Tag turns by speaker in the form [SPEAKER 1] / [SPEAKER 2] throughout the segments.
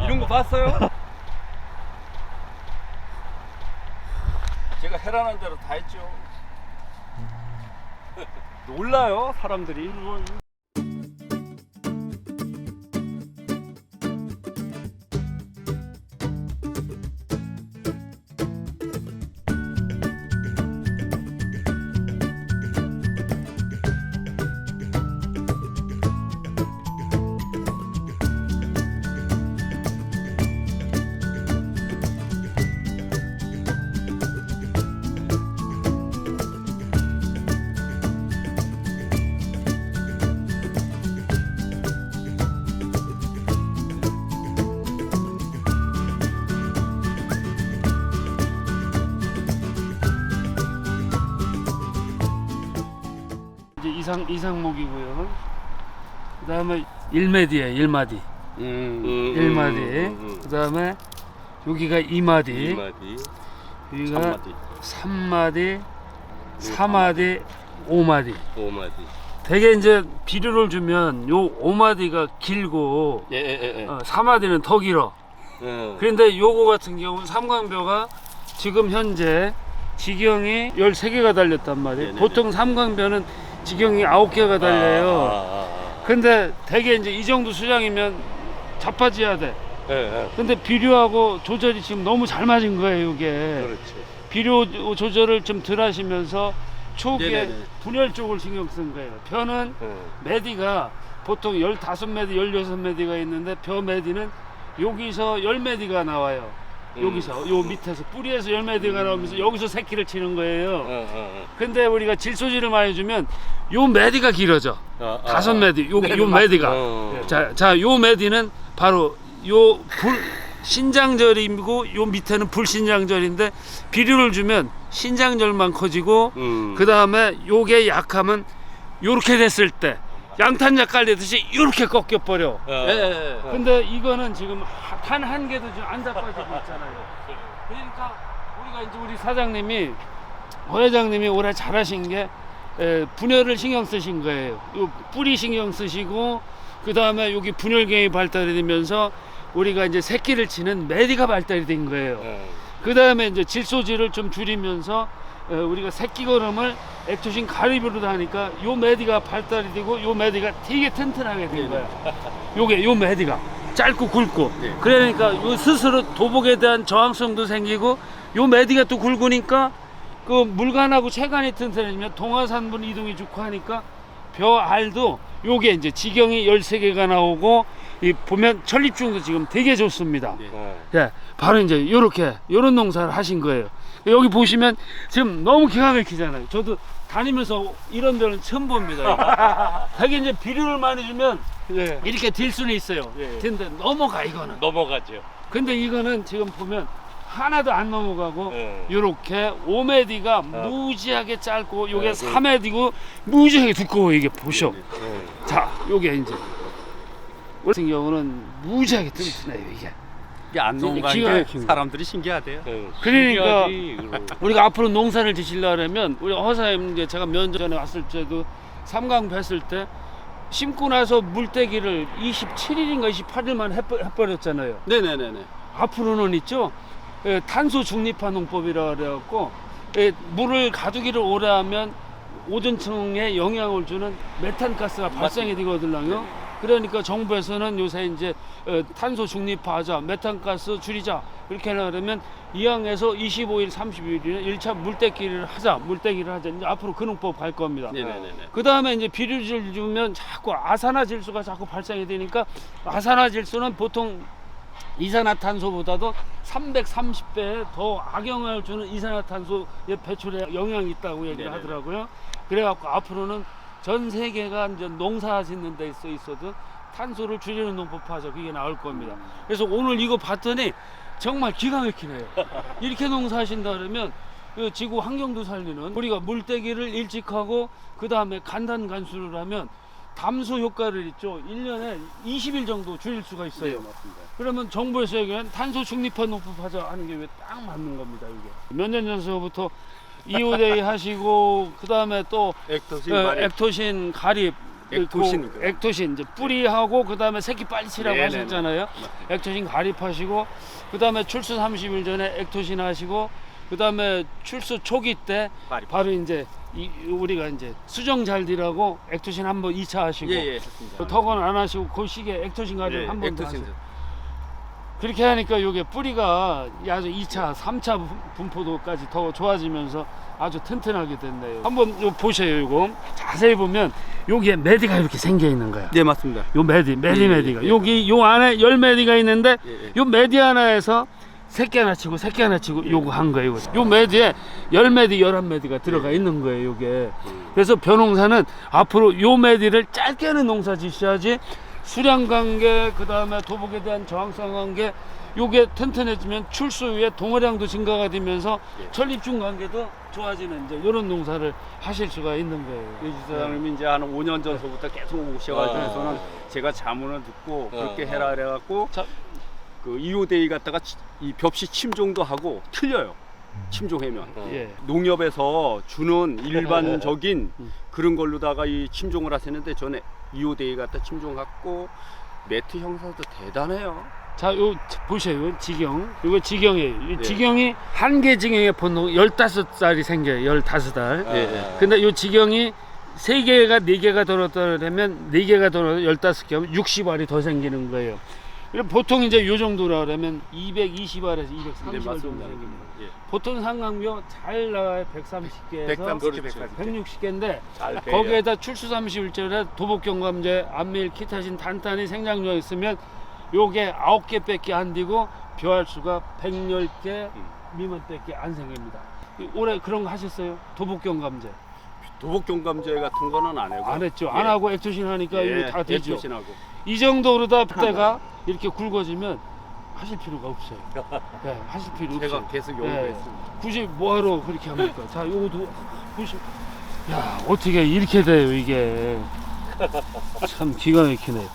[SPEAKER 1] 이런 거 봤어요? 제가 해라는 대로 다 했죠. 놀라요 사람들이.
[SPEAKER 2] 이제 이상목이고요. 그다음에 1마디예요. 1마디. 1마디. 그다음에 여기가 2마디.
[SPEAKER 3] 2마디.
[SPEAKER 2] 여기가 3마디. 4마디. 5마디.
[SPEAKER 3] 5마디.
[SPEAKER 2] 되게 이제 비료를 주면 요 5마디가 길고
[SPEAKER 3] 예.
[SPEAKER 2] 4마디는 더 길어. 그런데 요거 같은 경우는 삼광벼가 지금 현재 지경이 13개가 달렸단 말이에요.
[SPEAKER 3] 네네네.
[SPEAKER 2] 보통 삼광벼는 지경이 9개가 달려요. 근데 되게 이제 이 정도 수량이면 자빠져야 돼. 근데 비료하고 조절이 지금 너무 잘 맞은 거예요, 이게.
[SPEAKER 3] 그렇죠.
[SPEAKER 2] 비료 조절을 좀 덜 하시면서 초기에
[SPEAKER 3] 네네네.
[SPEAKER 2] 분열 쪽을 신경 쓴 거예요. 벼는 메디가 보통 15메디, 16메디가 있는데 벼 메디는 여기서 10메디가 나와요. 여기서 요 밑에서 뿌리에서 10메디가 나오면서 여기서 새끼를 치는 거예요. 근데 우리가 질소질을 많이 주면 요 메디가 길어져. 5메디, 요 메디가. 자, 요 메디는 바로 요 신장절이고 요 밑에는 불신장절인데 비료를 주면 신장절만 커지고 그 다음에 요게 약하면 요렇게 됐을 때 양탄자 깔리듯이 이렇게 꺾여 버려. 근데 이거는 지금 단 한 개도 지금 안 자빠지고 있잖아요. 그러니까 우리가 이제 우리 사장님이 회장님이 올해 잘하신 게 분열을 신경 쓰신 거예요. 요 뿌리 신경 쓰시고 그 다음에 여기 분열경이 발달이 되면서 우리가 이제 새끼를 치는 메디가 발달이 된 거예요. 그 다음에 이제 질소질을 좀 줄이면서 우리가 새끼 걸음을 액토신 가리비로 하니까 요 메디가 발달이 되고 요 메디가 되게 튼튼하게 된 거야. 요 메디가 짧고 굵고 그러니까 요 스스로 도복에 대한 저항성도 생기고 요 메디가 또 굵으니까 그 물간하고 체간이 튼튼해지면 동화산분 이동이 좋고 하니까 벼 알도 요게 이제 지경이 13개가 나오고 이 보면 천립중도 지금 되게 좋습니다. 예, 바로 이제 요런 농사를 하신 거예요. 여기 보시면 지금 너무 기가 막히잖아요. 저도 다니면서 이런 벼는 처음 봅니다. 되게 이제 비료를 많이 주면 이렇게 될 수는 있어요. 근데 넘어가 이거는.
[SPEAKER 3] 넘어가죠.
[SPEAKER 2] 근데 이거는 지금 보면 하나도 안 넘어가고 요렇게 5메디가 무지하게 짧고 요게 4메디고 무지하게 두꺼워. 이게 보셔. 자, 요게 이제 같은 경우는 무지하게 튼튼해요. 이게
[SPEAKER 1] 안 넘어가는
[SPEAKER 2] 기가
[SPEAKER 1] 게
[SPEAKER 2] 막힌 거.
[SPEAKER 1] 사람들이 신기하대요.
[SPEAKER 2] 그러니까
[SPEAKER 3] 신기하지.
[SPEAKER 2] 우리가 앞으로 농사를 지시려면 우리 허사님 이제 제가 몇 년 전에 왔을 때도 삼강 뵀을 때 심고 나서 물떼기를 27일인가 28일만 해버렸잖아요.
[SPEAKER 1] 네네네네.
[SPEAKER 2] 앞으로는 있죠. 탄소 중립화 농법이라 그래갖고 물을 가두기를 오래 하면 오존층에 영향을 주는 메탄가스가 발생이 되거든요. 그러니까 정부에서는 요새 이제 탄소 중립화하자, 메탄가스 줄이자 이렇게 하려면 이항에서 25일, 30일에 1차 물떼기를 하자. 이제 앞으로 그 농법 갈 겁니다.
[SPEAKER 1] 네네네네.
[SPEAKER 2] 그 다음에 이제 비료를 주면 자꾸 아산화질소가 자꾸 발생이 되니까 아산화질소는 보통 이산화탄소보다도 330배 더 악영향을 주는 이산화탄소의 배출에 영향이 있다고 얘기를
[SPEAKER 1] 네네.
[SPEAKER 2] 하더라고요. 그래갖고 앞으로는 전 세계가 이제 농사 짓는 데 있어도 탄소를 줄이는 농법하자 그게 나올 겁니다. 그래서 오늘 이거 봤더니 정말 기가 막히네요. 이렇게 농사하신다 그러면 그 지구 환경도 살리는 우리가 물떼기를 일찍 하고 그 다음에 간단 간수를 하면 담수 효과를 있죠. 1년에 20일 정도 줄일 수가 있어요.
[SPEAKER 1] 맞습니다.
[SPEAKER 2] 그러면 정부에서 얘기하는 탄소 중립화 농법하자 하는 게 왜 딱 맞는 겁니다. 이게 몇 년 전서부터 이오데이 하시고 그 다음에 또
[SPEAKER 1] 액토신
[SPEAKER 2] 액토신 가립
[SPEAKER 1] 액토신.
[SPEAKER 2] 액토신 이제 뿌리하고 그다음에 새끼 빨리 치라고
[SPEAKER 1] 네네네.
[SPEAKER 2] 하셨잖아요. 액토신 가립하시고 그다음에 출수 30일 전에 액토신 하시고 그다음에 출수 초기 때
[SPEAKER 1] 가립.
[SPEAKER 2] 바로 이제 우리가 이제 수정 잘 되라고 액토신 한번 2차 하시고
[SPEAKER 1] 예, 했습니다.
[SPEAKER 2] 턱은 안 하시고 그 시기에 액토신 가립
[SPEAKER 1] 예,
[SPEAKER 2] 한번 더
[SPEAKER 1] 액토신.
[SPEAKER 2] 하시고 그렇게 하니까 이게 뿌리가 아주 2차, 3차 분포도까지 더 좋아지면서 아주 튼튼하게 됐네요. 한번 요 보세요. 이거 자세히 보면 여기에 매디가 이렇게 생겨 있는 거야.
[SPEAKER 1] 네, 맞습니다.
[SPEAKER 2] 요 매디가
[SPEAKER 1] 예.
[SPEAKER 2] 여기 요 안에 열 매디가 있는데
[SPEAKER 1] 예.
[SPEAKER 2] 요 매디 하나에서 새끼 하나 치고 새끼 하나 치고 요거 한 거예요. 요 매디에 열 매디 11매디가 들어가 있는 거예요. 요게 그래서 벼농사는 앞으로 요 매디를 짧게 하는 농사 지셔야지 수량 관계 그다음에 도복에 대한 저항성 관계 요게 튼튼해지면 출수 후에 동어량도 증가가 되면서 전립중 관계도 좋아지는 이제 이런 농사를 하실 수가 있는 거예요.
[SPEAKER 1] 이 사장님이 이제 한 5년 전서부터 계속 오셔가지고 저는 제가 자문을 듣고 그렇게 해라 그래갖고
[SPEAKER 2] 자,
[SPEAKER 1] 그 이오데이 갖다가 이 벽시 침종도 하고 틀려요. 침종하면
[SPEAKER 2] 예.
[SPEAKER 1] 농협에서 주는 일반적인 그런 걸로다가 이 침종을 하시는데 저는 이오데이 갖다 침종했고 매트 형사도 대단해요.
[SPEAKER 2] 자, 요 보세요. 지경. 이거 지경이에요. 이
[SPEAKER 1] 네.
[SPEAKER 2] 지경이 한 개 지경에 보통 15살이 생겨요. 15달.
[SPEAKER 1] 예.
[SPEAKER 2] 근데 요 지경이 3개가 4개가 들었다면 4개가 들어서 15개 하면 60알이 더 생기는 거예요. 그리고 보통 이제 요 정도라 그러면 220알에서 230알
[SPEAKER 1] 네,
[SPEAKER 2] 정도
[SPEAKER 1] 맞습니다.
[SPEAKER 2] 생깁니다.
[SPEAKER 1] 예.
[SPEAKER 2] 보통 상강묘 잘 나와요. 130개에서
[SPEAKER 1] 130개,
[SPEAKER 2] 160개인데
[SPEAKER 1] 잘 배요.
[SPEAKER 2] 거기에다 출수 30일절에 도복경감제, 암밀, 키타신, 탄탄이 생장료가 있으면 요게 9개밖에 안 되고 벼알수가 110개 미만밖에 안 생깁니다. 올해 그런 거 하셨어요? 도복경감제
[SPEAKER 1] 도복경감제 같은 거는 안 하고
[SPEAKER 2] 안 했죠?
[SPEAKER 1] 예.
[SPEAKER 2] 안 하고 액토신 하니까 이거 다 되죠?
[SPEAKER 1] 액토신하고.
[SPEAKER 2] 이 정도로다 때가 이렇게 굵어지면 하실 필요가 없어요. 네, 하실 필요
[SPEAKER 1] 제가
[SPEAKER 2] 없어요.
[SPEAKER 1] 계속
[SPEAKER 2] 네.
[SPEAKER 1] 연구했습니다.
[SPEAKER 2] 굳이 뭐하러 그렇게 합니까? 자, 요것도 보시. 야, 어떻게 이렇게 돼요 이게? 참 기가 막히네.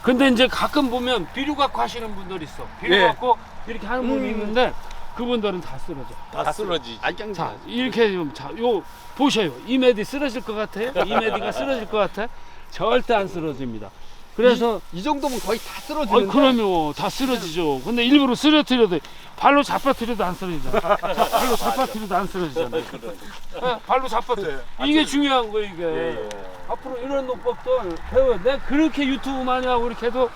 [SPEAKER 2] 근데 이제 가끔 보면 비료 갖고 하시는 분들 있어. 비료
[SPEAKER 1] 예.
[SPEAKER 2] 갖고 이렇게 하는 분이 있는데 그분들은 다 쓰러져.
[SPEAKER 3] 다 쓰러지지.
[SPEAKER 1] 알짱.
[SPEAKER 2] 자, 이렇게 좀 자, 요 보셔요. 이 매디 쓰러질 것 같아요? 이 매디가 쓰러질 것 같아? 절대 안 쓰러집니다. 그래서
[SPEAKER 1] 이 정도면 거의 다 쓰러지는데.
[SPEAKER 2] 그러면 다 쓰러지죠. 근데 일부러 쓰러뜨려도 발로 잡아뜨려도 안 쓰러지잖아. 발로 잡아뜨려도 안 쓰러지잖아요. 네, 발로 잡아뜨려. 이게 중요한 거예요 이게. 앞으로 이런 농법도 배워요. 내가 그렇게 유튜브 많이 하고 이렇게 해도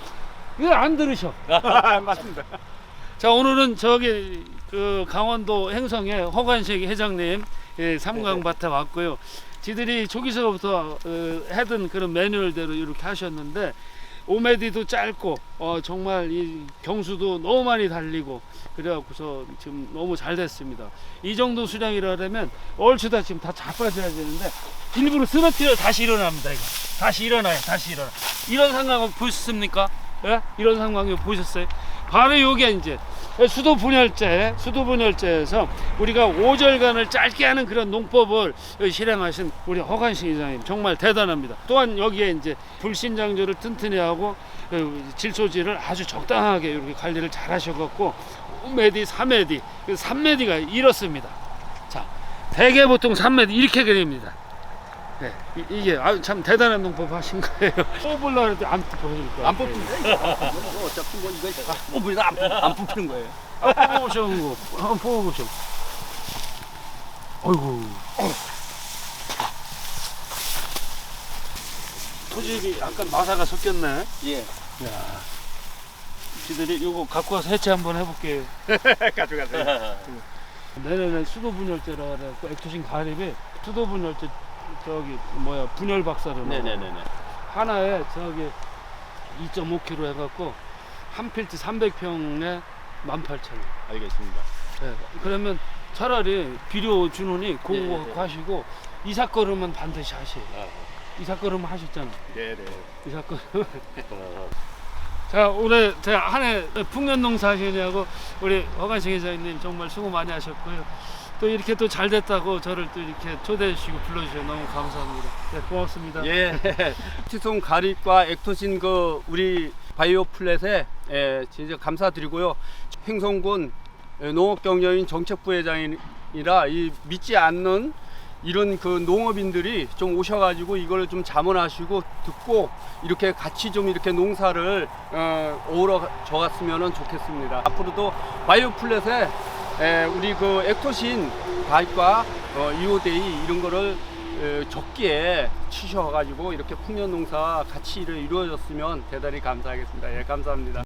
[SPEAKER 2] 이걸 안 들으셔.
[SPEAKER 1] 맞습니다.
[SPEAKER 2] 자, 오늘은 저기 그 강원도 행성의 허관식 회장님 삼강밭에 왔고요. 지들이 초기서부터 하던 그런 매뉴얼대로 이렇게 하셨는데 오메디도 짧고 정말 이 경수도 너무 많이 달리고 그래갖고서 지금 너무 잘 됐습니다. 이 정도 수량이라면 얼추다 지금 다 자빠져야 되는데 일부러 쓰러뜨려 다시 일어납니다. 이거 다시 일어나요. 다시 일어나. 이런 상황을 보셨습니까? 예? 이런 상황을 보셨어요? 바로 요게 이제 수도 분열제에서 우리가 5절간을 짧게 하는 그런 농법을 실행하신 우리 허관식 이장님 정말 대단합니다. 또한 여기에 이제 불신장조를 튼튼히 하고 질소질을 아주 적당하게 이렇게 관리를 잘 하셔갖고 5매디, 4매디, 3매디가 이렇습니다. 자, 대개 보통 3매디 이렇게 그립니다. 네, 이게 아주 참 대단한 농법 하신 거예요. 뽑으려고 해도 안 뽑힐 거예요.
[SPEAKER 1] 안 뽑히네. 어차피 뭐 이거 뽑으면 안 뽑히는 거예요.
[SPEAKER 2] 뽑아보셔 그거 한번 뽑아보셔. 어이구. 토질이 약간 마사가 섞였네.
[SPEAKER 1] 예.
[SPEAKER 2] 야, 지들이 이거 갖고 와서 해체 한번 해볼게요.
[SPEAKER 1] 가져가세요.
[SPEAKER 2] 내년에 수도 분열제라 그래갖고 액토신 가립이 수도 분열제 저기 뭐야 분열 박사로
[SPEAKER 1] 네네네네.
[SPEAKER 2] 하나에 저기 2.5kg 해갖고 한 필지 300평에 18,000원.
[SPEAKER 1] 알겠습니다.
[SPEAKER 2] 네, 그러면 차라리 비료 주노니 그거
[SPEAKER 1] 예, 예,
[SPEAKER 2] 갖고 하시고 이삭걸음은 반드시 하세요. 이삭걸음 하셨잖아.
[SPEAKER 1] 네네.
[SPEAKER 2] 이삭걸음. 자, 올해 제가 한 해 풍년농사 하시냐고 우리 허관식 회장님 정말 수고 많이 하셨고요. 또 이렇게 또 잘 됐다고 저를 또 이렇게 초대해 주시고 불러주셔서 너무 감사합니다. 네, 고맙습니다.
[SPEAKER 1] 예. 티송 가립과 액토신 그 우리 바이오 플랫에 진짜 감사드리고요. 행성군 농업경영인 정책부회장이라 이 믿지 않는 이런 그 농업인들이 좀 오셔가지고 이걸 좀 자문하시고 듣고 이렇게 같이 좀 이렇게 농사를 어우러져 갔으면 좋겠습니다. 앞으로도 바이오플랫에 우리 그 액토신 가입과 이오데이 이런 거를 적기에 치셔가지고 이렇게 풍년 농사 같이 이루어졌으면 대단히 감사하겠습니다. 예, 감사합니다.